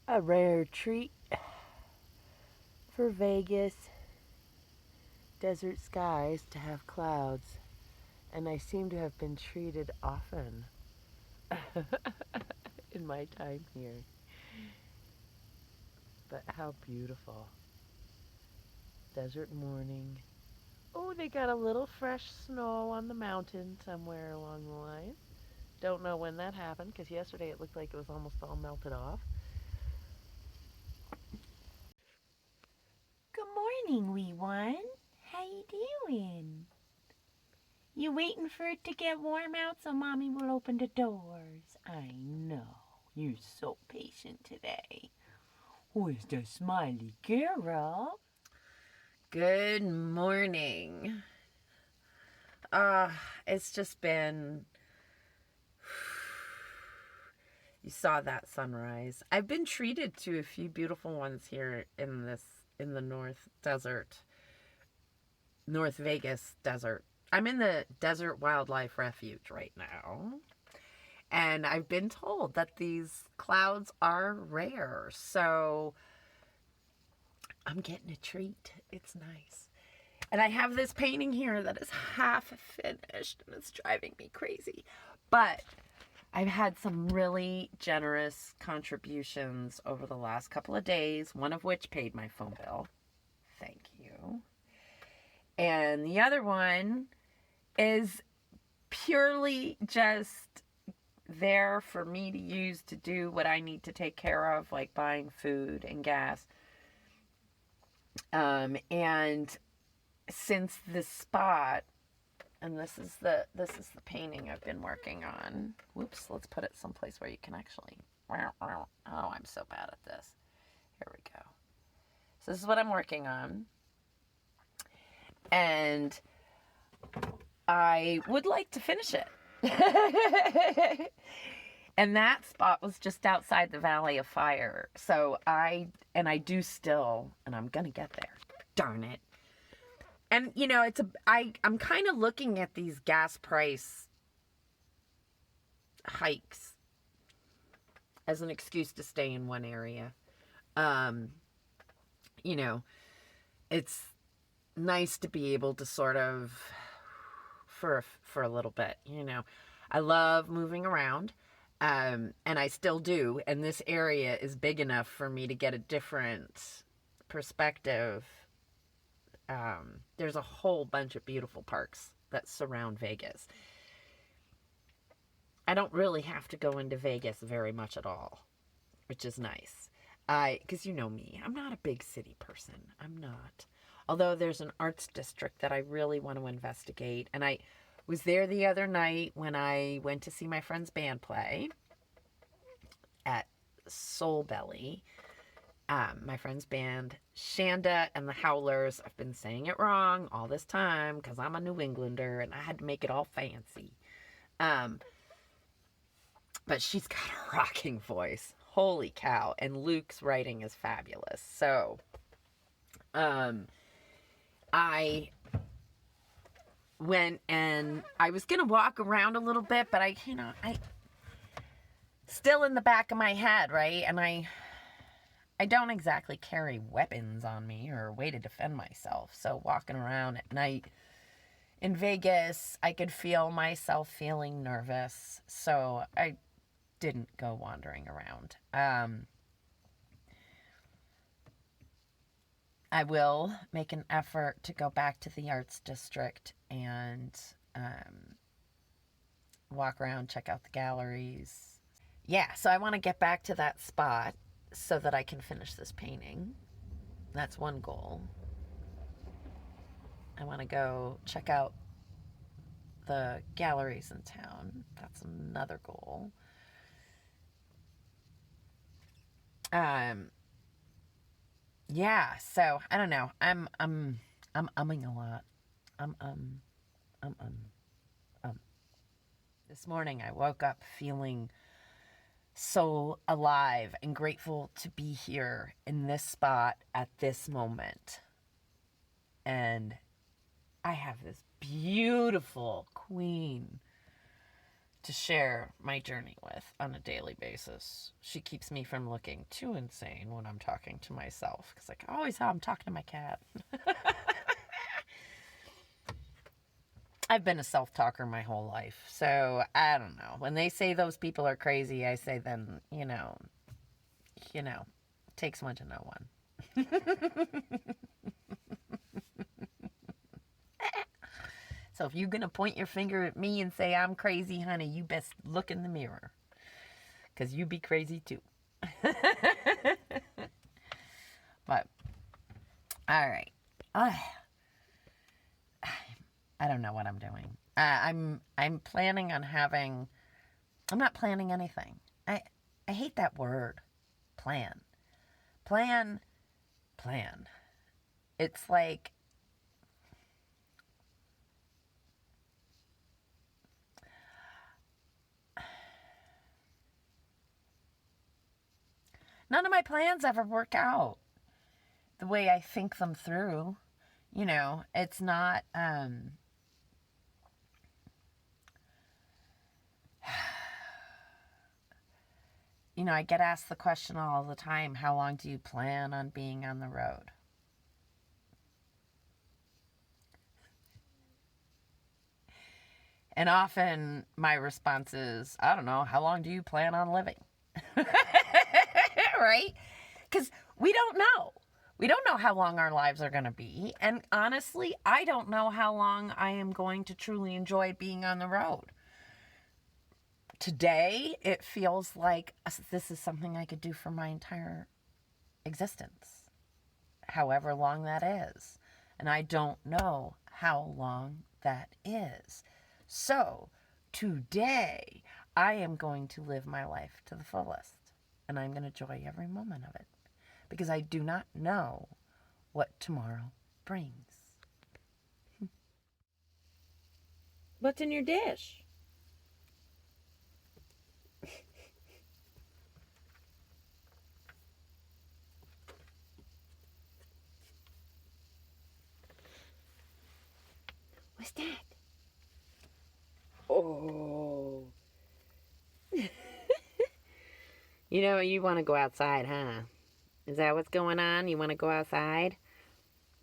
A rare treat for Vegas desert skies to have clouds, and I seem to have been treated often in my time here. But how beautiful. Desert morning. Oh, they got a little fresh snow on the mountain somewhere along the line. Don't know when that happened because yesterday it looked like it was almost all melted off. Good morning, wee one. How you doing? You waiting for it to get warm out so Mommy will open the doors? I know. You're so patient today. Who's the smiley girl? Good morning. It's just been. You saw that sunrise. I've been treated to a few beautiful ones here in the North Vegas desert. I'm in the Desert Wildlife Refuge right now. And I've been told that these clouds are rare. So I'm getting a treat. It's nice. And I have this painting here that is half finished and it's driving me crazy. But I've had some really generous contributions over the last couple of days, one of which paid my phone bill. Thank you. And the other one is purely just there for me to use to do what I need to take care of, like buying food and gas. And since this spot, and this is the painting I've been working on. Whoops, let's put it someplace where you can actually. Oh, I'm so bad at this. Here we go. So this is what I'm working on. And I would like to finish it. And that spot was just outside the Valley of Fire. So I do still, and I'm going to get there. Darn it. And, you know, I'm kind of looking at these gas price hikes as an excuse to stay in one area. You know, it's nice to be able to sort of, for a little bit, you know. I love moving around, and I still do. And this area is big enough for me to get a different perspective. There's a whole bunch of beautiful parks that surround Vegas. I don't really have to go into Vegas very much at all, which is nice. Because you know me, I'm not a big city person. I'm not. Although there's an arts district that I really want to investigate. And I was there the other night when I went to see my friend's band play at Soul Belly. My friend's band, Shanda and the Howlers. I've been saying it wrong all this time because I'm a New Englander and I had to make it all fancy. But she's got a rocking voice. Holy cow. And Luke's writing is fabulous. So, I went and I was going to walk around a little bit, but I still in the back of my head, right? And I don't exactly carry weapons on me or a way to defend myself. So walking around at night in Vegas, I could feel myself feeling nervous. So I didn't go wandering around. I will make an effort to go back to the arts district and walk around, check out the galleries. Yeah, so I want to get back to that spot so that I can finish this painting. That's one goal. I want to go check out the galleries in town. That's another goal. Yeah, so I don't know. I'm umming a lot. This morning I woke up feeling so alive and grateful to be here in this spot at this moment. And I have this beautiful queen to share my journey with on a daily basis. She keeps me from looking too insane when I'm talking to myself, because like, always how I'm talking to my cat. I've been a self-talker my whole life, so I don't know. When they say those people are crazy, I say then, it takes one to know one. So if you're going to point your finger at me and say I'm crazy, honey, you best look in the mirror, because you be crazy too. But, all right. I don't know what I'm doing. I'm planning on having. I'm not planning anything. I hate that word. Plan. It's like none of my plans ever work out the way I think them through. It's not. I get asked the question all the time, how long do you plan on being on the road? And often my response is, I don't know, how long do you plan on living? Right? Because we don't know. We don't know how long our lives are going to be. And honestly, I don't know how long I am going to truly enjoy being on the road. Today, it feels like this is something I could do for my entire existence, however long that is. And I don't know how long that is. So, today, I am going to live my life to the fullest. And I'm going to enjoy every moment of it. Because I do not know what tomorrow brings. What's in your dish? What's that? Oh. You want to go outside, huh? Is that what's going on? You want to go outside?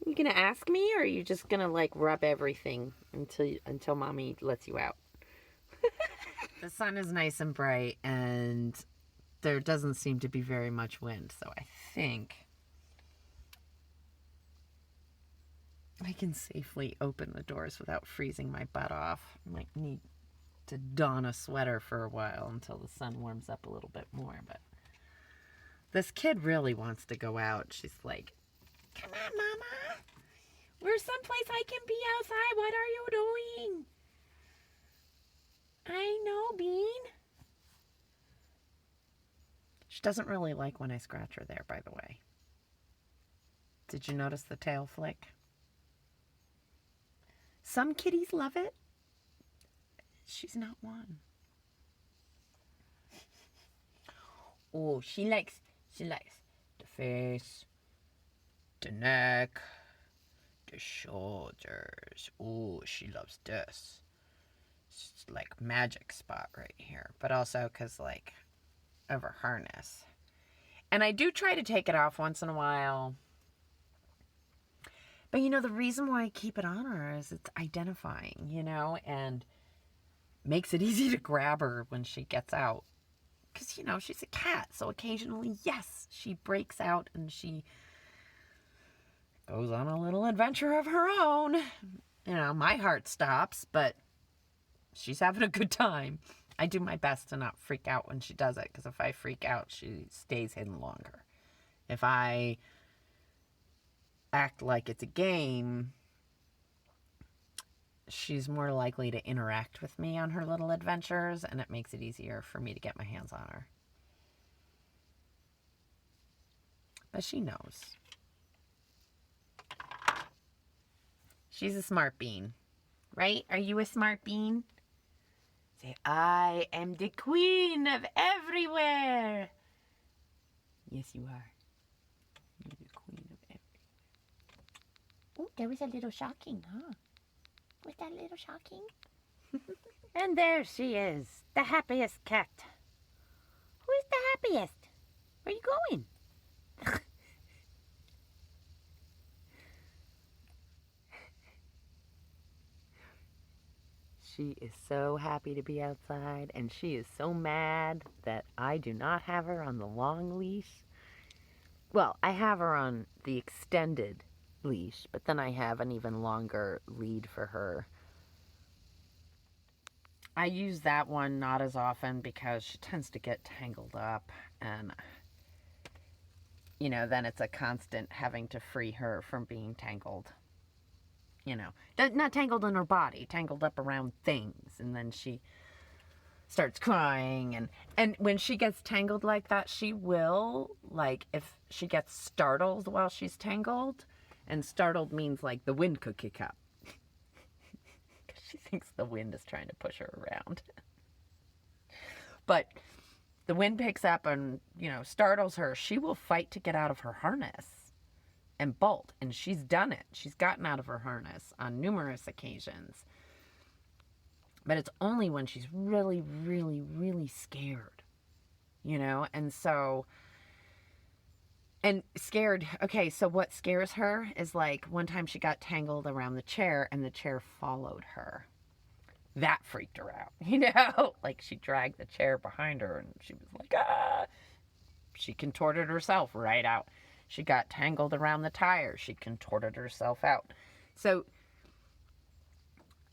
You gonna ask me, or are you just gonna rub everything until mommy lets you out? The sun is nice and bright, and there doesn't seem to be very much wind, so I think I can safely open the doors without freezing my butt off. I might need to don a sweater for a while until the sun warms up a little bit more, but this kid really wants to go out. She's like, come on, Mama. Where's someplace I can be outside? What are you doing? I know, Bean. She doesn't really like when I scratch her there, by the way. Did you notice the tail flick? Some kitties love it. She's not one. Oh, she likes the face, the neck, the shoulders. Oh, she loves this. It's like magic spot right here. But also because of her harness. And I do try to take it off once in a while. But the reason why I keep it on her is it's identifying, and makes it easy to grab her when she gets out. Because, she's a cat. So occasionally, yes, she breaks out and she goes on a little adventure of her own. My heart stops, but she's having a good time. I do my best to not freak out when she does it, because if I freak out, she stays hidden longer. If I act like it's a game, she's more likely to interact with me on her little adventures, and it makes it easier for me to get my hands on her. But she knows. She's a smart bean, right? Are you a smart bean? Say, I am the queen of everywhere. Yes, you are. You're the queen of everywhere. Oh, there was a little shocking, huh? Was that a little shocking? And there she is, the happiest cat. Who's the happiest? Where are you going? She is so happy to be outside, and she is so mad that I do not have her on the long leash. Well, I have her on the extended leash, but then I have an even longer lead for her. I use that one not as often because she tends to get tangled up, and then it's a constant having to free her from being tangled. Not tangled in her body, tangled up around things, and then she starts crying, and when she gets tangled like that, she will, like, if she gets startled while she's tangled, and startled means like the wind could kick up, because she thinks the wind is trying to push her around. But the wind picks up and startles her, she will fight to get out of her harness and bolt, and she's done it. She's gotten out of her harness on numerous occasions. But it's only when she's really, really, really scared, and scared. Okay, so what scares her is, like, one time she got tangled around the chair and the chair followed her. That freaked her out, like, she dragged the chair behind her and she was like, ah. She contorted herself right out. She got tangled around the tire. She contorted herself out. So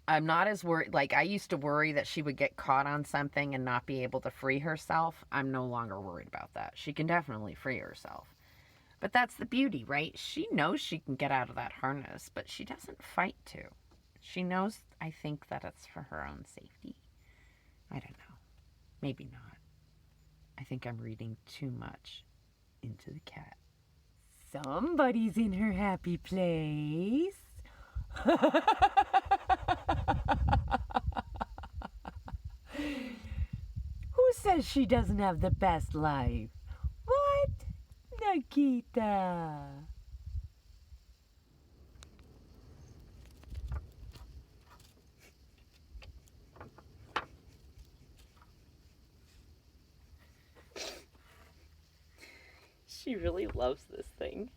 I'm not as worried. Like, I used to worry that she would get caught on something and not be able to free herself. I'm no longer worried about that. She can definitely free herself. But that's the beauty, right? She knows she can get out of that harness, but she doesn't fight to. She knows, I think, that it's for her own safety. I don't know. Maybe not. I think I'm reading too much into the cat. Somebody's in her happy place. Who says she doesn't have the best life? What? Nikita. She really loves this thing.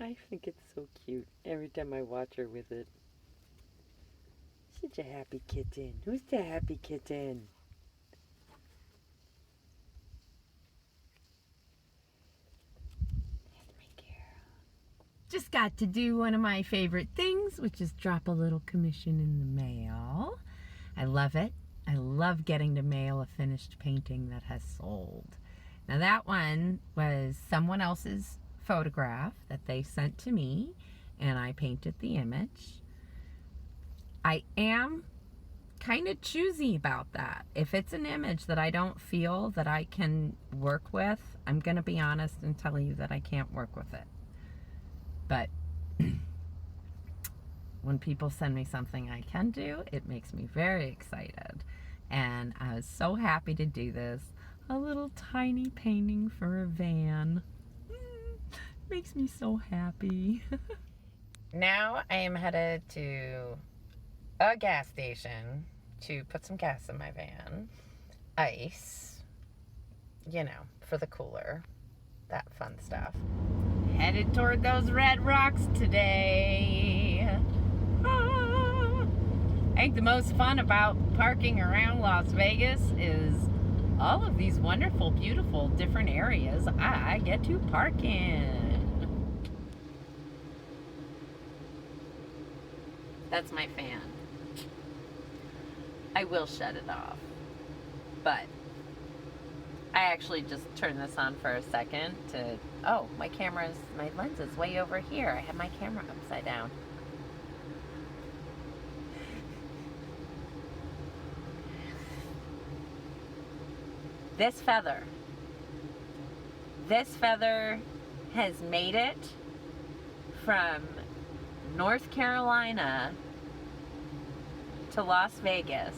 I think it's so cute every time I watch her with it. Such a happy kitten. Who's the happy kitten? That's my girl. Just got to do one of my favorite things, which is drop a little commission in the mail. I love it. I love getting to mail a finished painting that has sold. Now, that one was someone else's photograph that they sent to me, and I painted the image. I am kind of choosy about that. If it's an image that I don't feel that I can work with, I'm going to be honest and tell you that I can't work with it. But when people send me something I can do, it makes me very excited. And I was so happy to do this. A little tiny painting for a van. Makes me so happy. Now I am headed to a gas station to put some gas in my van. Ice, for the cooler. That fun stuff. Headed toward those red rocks today. I think the most fun about parking around Las Vegas is all of these wonderful, beautiful, different areas I get to park in. That's my fan. I will shut it off, but I actually just turned this on for a second to, my lens is way over here. I have my camera upside down. This feather has made it from North Carolina to Las Vegas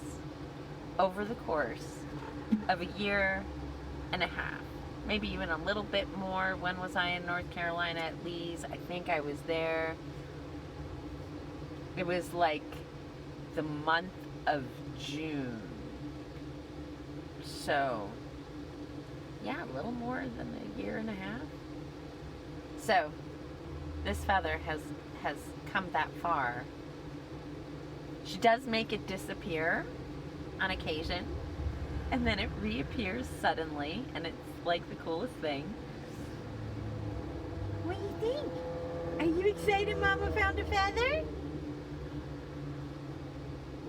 over the course of a year and a half. maybe even a little bit more. When was I in North Carolina at Lee's? I think I was there. It was like the month of June. So, yeah, a little more than a year and a half. So, this feather has come that far. She does make it disappear on occasion, and then it reappears suddenly, and it's like the coolest thing. What do you think? Are you excited Mama found a feather?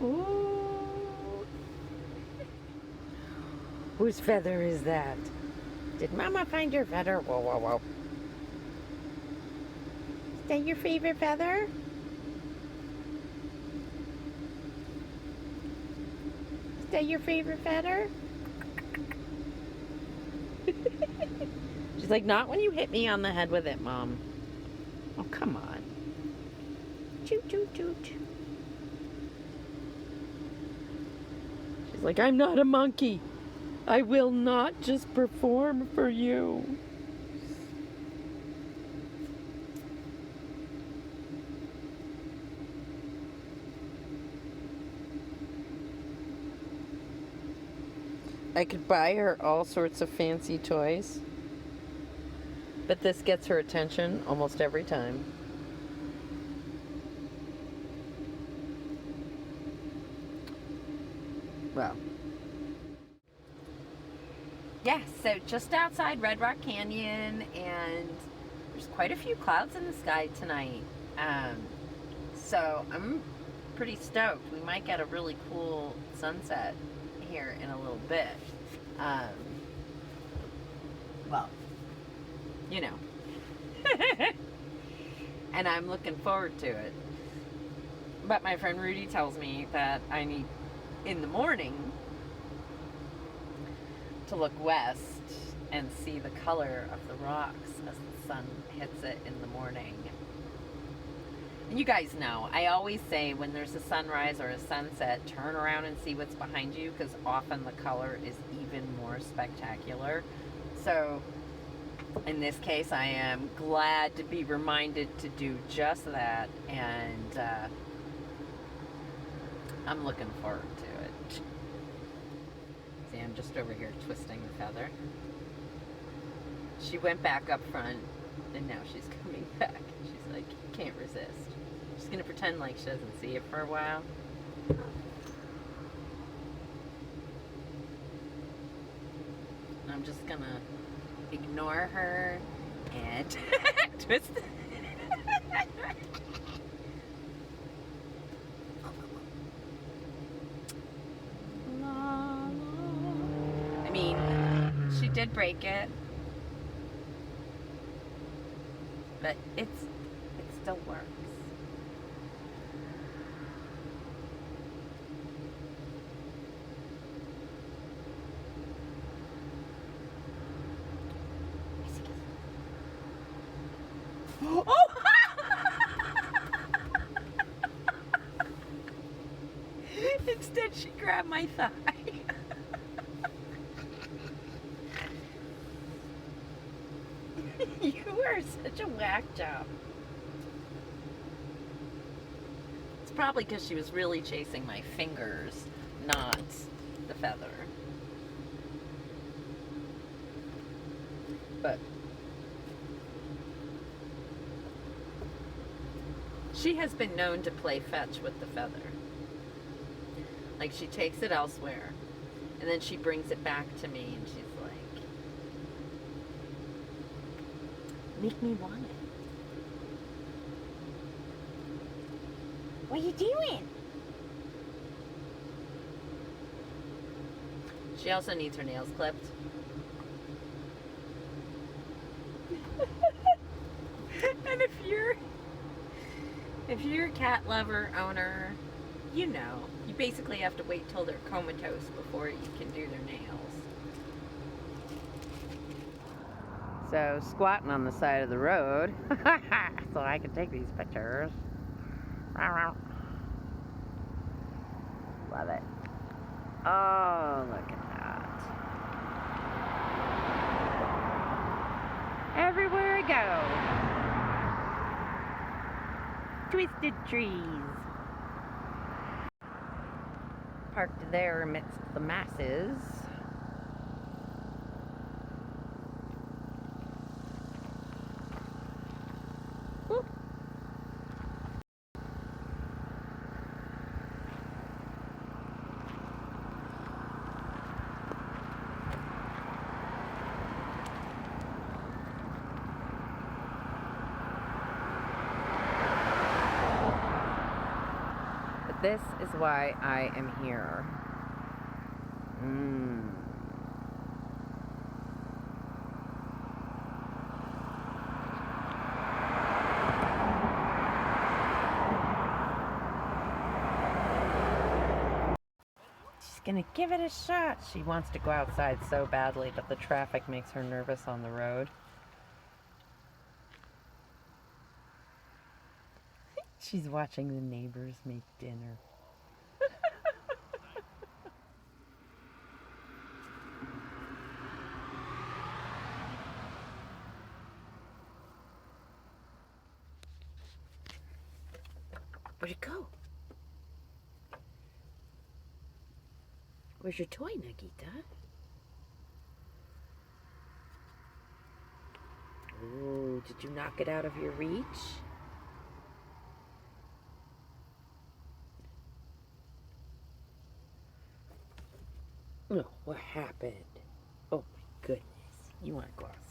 Ooh. Whose feather is that? Did Mama find your feather? Whoa, whoa, whoa. Is that your favorite feather? Is that your favorite feather? She's like, not when you hit me on the head with it, Mom. Oh, come on. Toot, toot, toot. She's like, I'm not a monkey. I will not just perform for you. I could buy her all sorts of fancy toys, but this gets her attention almost every time. Well, yeah, so just outside Red Rock Canyon, and there's quite a few clouds in the sky tonight. So I'm pretty stoked. We might get a really cool sunset here in a little bit. Well, you know. And I'm looking forward to it. But my friend Rudy tells me that I need, in the morning, to look west and see the color of the rocks as the sun hits it in the morning. And you guys know, I always say when there's a sunrise or a sunset, turn around and see what's behind you, because often the color is even more spectacular. So, in this case, I am glad to be reminded to do just that, and I'm looking forward to it. See, I'm just over here twisting the feather. She went back up front, and now she's coming back. She's like, can't resist. She's gonna pretend like she doesn't see it for a while. I'm just gonna ignore her and twist. I mean, she did break it, but it still works. Oh! Instead, she grabbed my thigh. You are such a whack job. It's probably because she was really chasing my fingers, not the feather. But she has been known to play fetch with the feather. Like, she takes it elsewhere, and then she brings it back to me, and she's like, make me want it. What are you doing? She also needs her nails clipped. And if you're a cat lover, owner, you know, you basically have to wait till they're comatose before you can do their nails. So, squatting on the side of the road so I can take these pictures. Love it. Oh, look at that. twisted trees. Parked there amidst the masses. Whoop. But this is why I am here. She's gonna give it a shot. She wants to go outside so badly, but the traffic makes her nervous on the road. She's watching the neighbors make dinner. Where'd it go? Where's your toy, Nagita? Oh, did you knock it out of your reach? Oh, what happened? Oh my goodness. You want to go outside.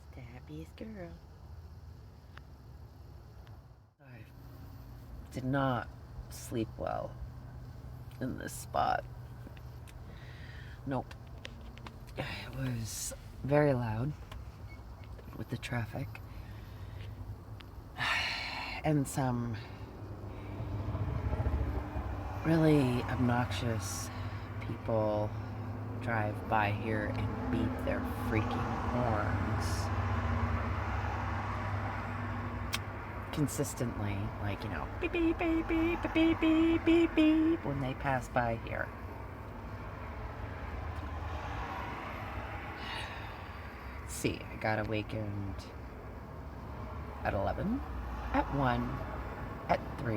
It's the happiest girl. I did not sleep well in this spot. Nope. It was very loud with the traffic and some really obnoxious people drive by here and beep their freaking horns consistently, like, you know, beep beep beep beep beep beep beep beep beep when they pass by here. Let's see, I got awakened at 11, at 1, at 3,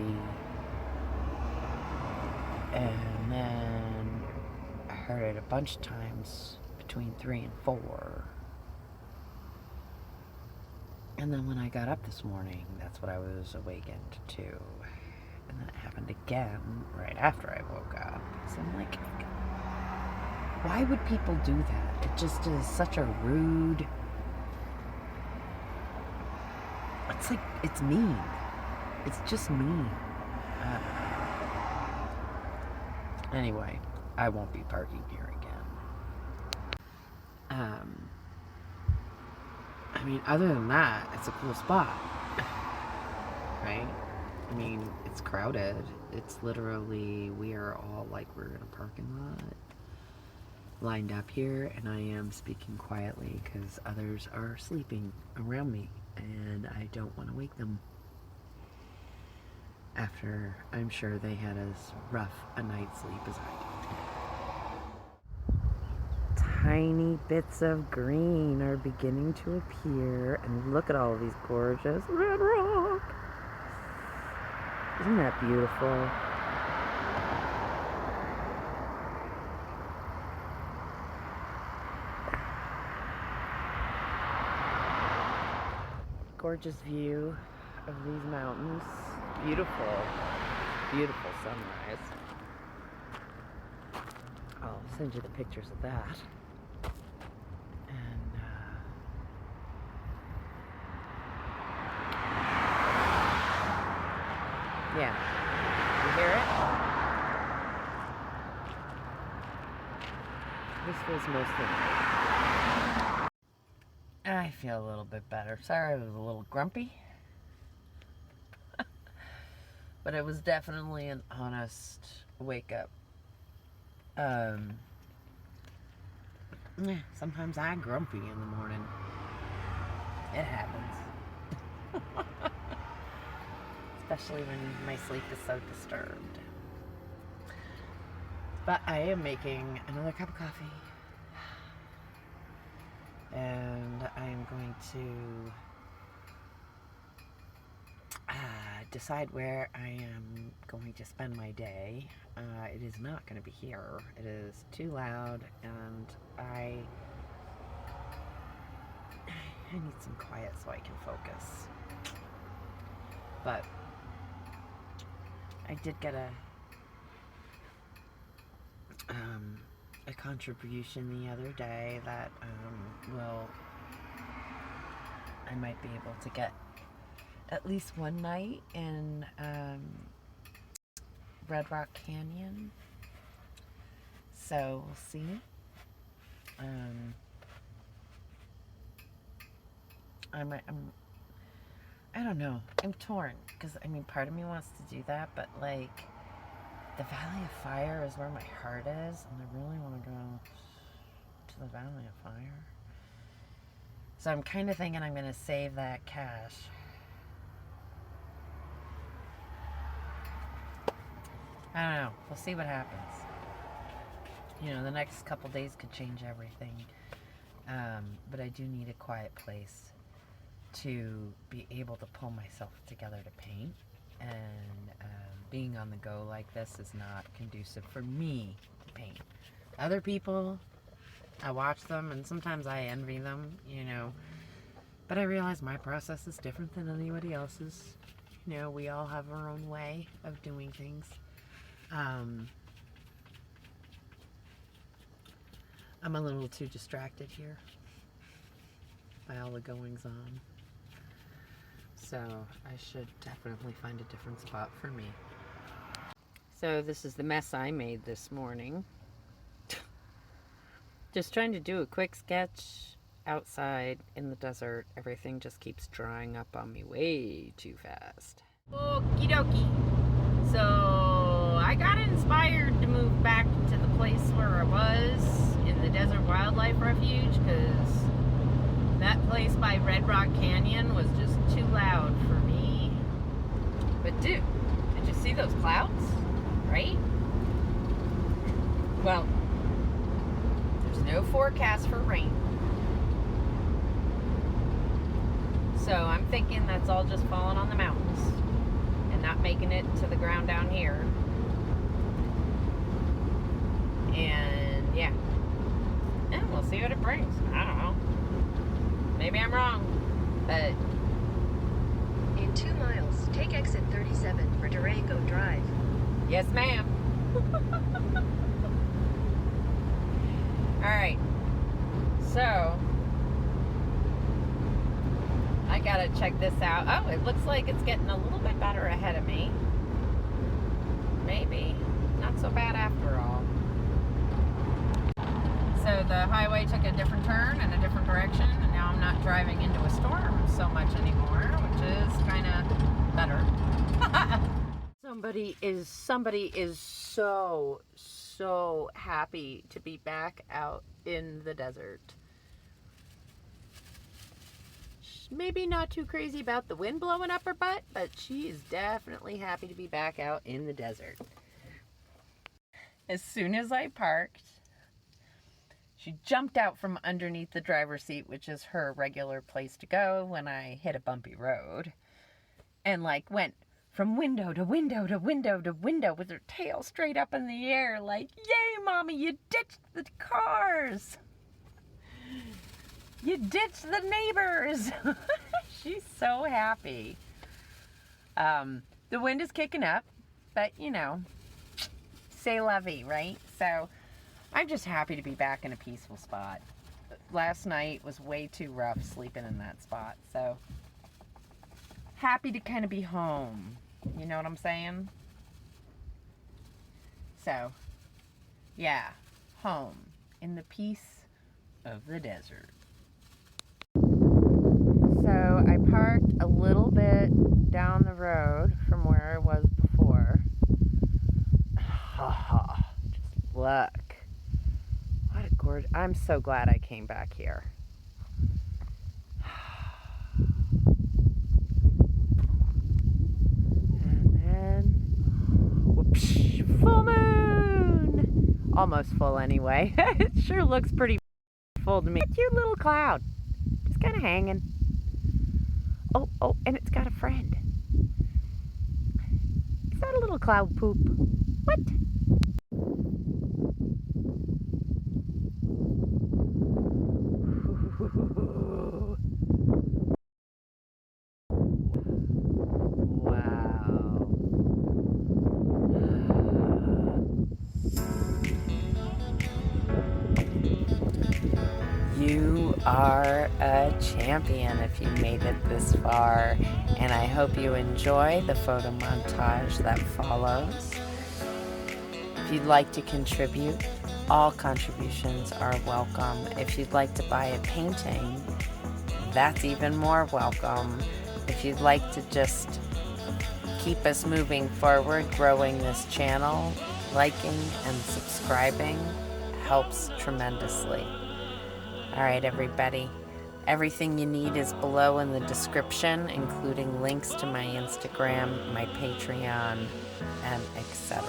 and then I heard it a bunch of times between 3 and 4. And then when I got up this morning, that's what I was awakened to. And then it happened again right after I woke up. So I'm like, why would people do that? It just is such a rude... It's like, it's mean. It's just mean. Anyway, I won't be parking here again. I mean, other than that, it's a cool spot. Right? I mean, it's crowded. It's literally, we are all like, we're in a parking lot lined up here, and I am speaking quietly because others are sleeping around me, and I don't want to wake them after I'm sure they had as rough a night's sleep as I did. Tiny bits of green are beginning to appear, and look at all of these gorgeous red rock. Isn't that beautiful? Gorgeous view of these mountains. Beautiful, beautiful sunrise. I'll send you the pictures of that. And yeah, you hear it? This was mostly night. I feel a little bit better. Sorry I was a little grumpy. But it was definitely an honest wake up. Sometimes I'm grumpy in the morning. It happens. Especially when my sleep is so disturbed. But I am making another cup of coffee. And I am going to decide where I am going to spend my day. It is not going to be here. It is too loud, and I need some quiet so I can focus. But I did get a contribution the other day that I might be able to get at least one night in Red Rock Canyon. So we'll see. I don't know. I'm torn because part of me wants to do that, but like the Valley of Fire is where my heart is, and I really want to go to the Valley of Fire. So I'm kind of thinking I'm going to save that cash. I don't know. We'll see what happens. The next couple days could change everything. But I do need a quiet place to be able to pull myself together to paint. And being on the go like this is not conducive for me to paint. Other people, I watch them and sometimes I envy them, But I realize my process is different than anybody else's. We all have our own way of doing things. I'm a little too distracted here by all the goings on. So I should definitely find a different spot for me. So this is the mess I made this morning. Just trying to do a quick sketch outside in the desert. Everything just keeps drying up on me way too fast. Okie dokie. So I got inspired to move back to the place where I was in the Desert Wildlife Refuge because that place by Red Rock Canyon was just too loud for me. But dude, did you see those clouds? Right? Well, there's no forecast for rain. So I'm thinking that's all just falling on the mountains and not making it to the ground down here. And yeah. And we'll see what it brings. I don't know. Maybe I'm wrong, but... In 2 miles, take exit 37 for Durango Drive. Yes, ma'am. Alright. So, I gotta check this out. Oh, it looks like it's getting a little bit better ahead of me. Maybe. Not so bad after all. So the highway took a different turn in a different direction, and now I'm not driving into a storm so much anymore, which is kind of better. Somebody is so happy to be back out in the desert. She's maybe not too crazy about the wind blowing up her butt, but she is definitely happy to be back out in the desert. As soon as I parked, she jumped out from underneath the driver's seat, which is her regular place to go when I hit a bumpy road, and went from window to window to window to window with her tail straight up in the air like, yay, Mommy, you ditched the cars. You ditched the neighbors. She's so happy. The wind is kicking up, but c'est la vie, right? So I'm just happy to be back in a peaceful spot. Last night was way too rough sleeping in that spot, so happy to kind of be home. You know what I'm saying? So, yeah, home in the peace of the desert. So I parked a little bit down the road from where I was before. Just look. What a gorgeous... I'm so glad I came back here. Almost full anyway. It sure looks pretty full to me. A cute little cloud. Just kind of hanging. Oh, and it's got a friend. Is that a little cloud poop? What? Wow. You are a champion if you made it this far, and I hope you enjoy the photo montage that follows. If you'd like to contribute, all contributions are welcome. If you'd like to buy a painting, that's even more welcome. If you'd like to just keep us moving forward, growing this channel, liking and subscribing helps tremendously. All right, everybody. Everything you need is below in the description, including links to my Instagram, my Patreon, and etc.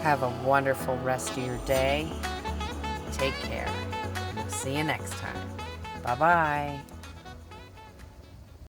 Have a wonderful rest of your day. Take care. See you next time. Bye-bye.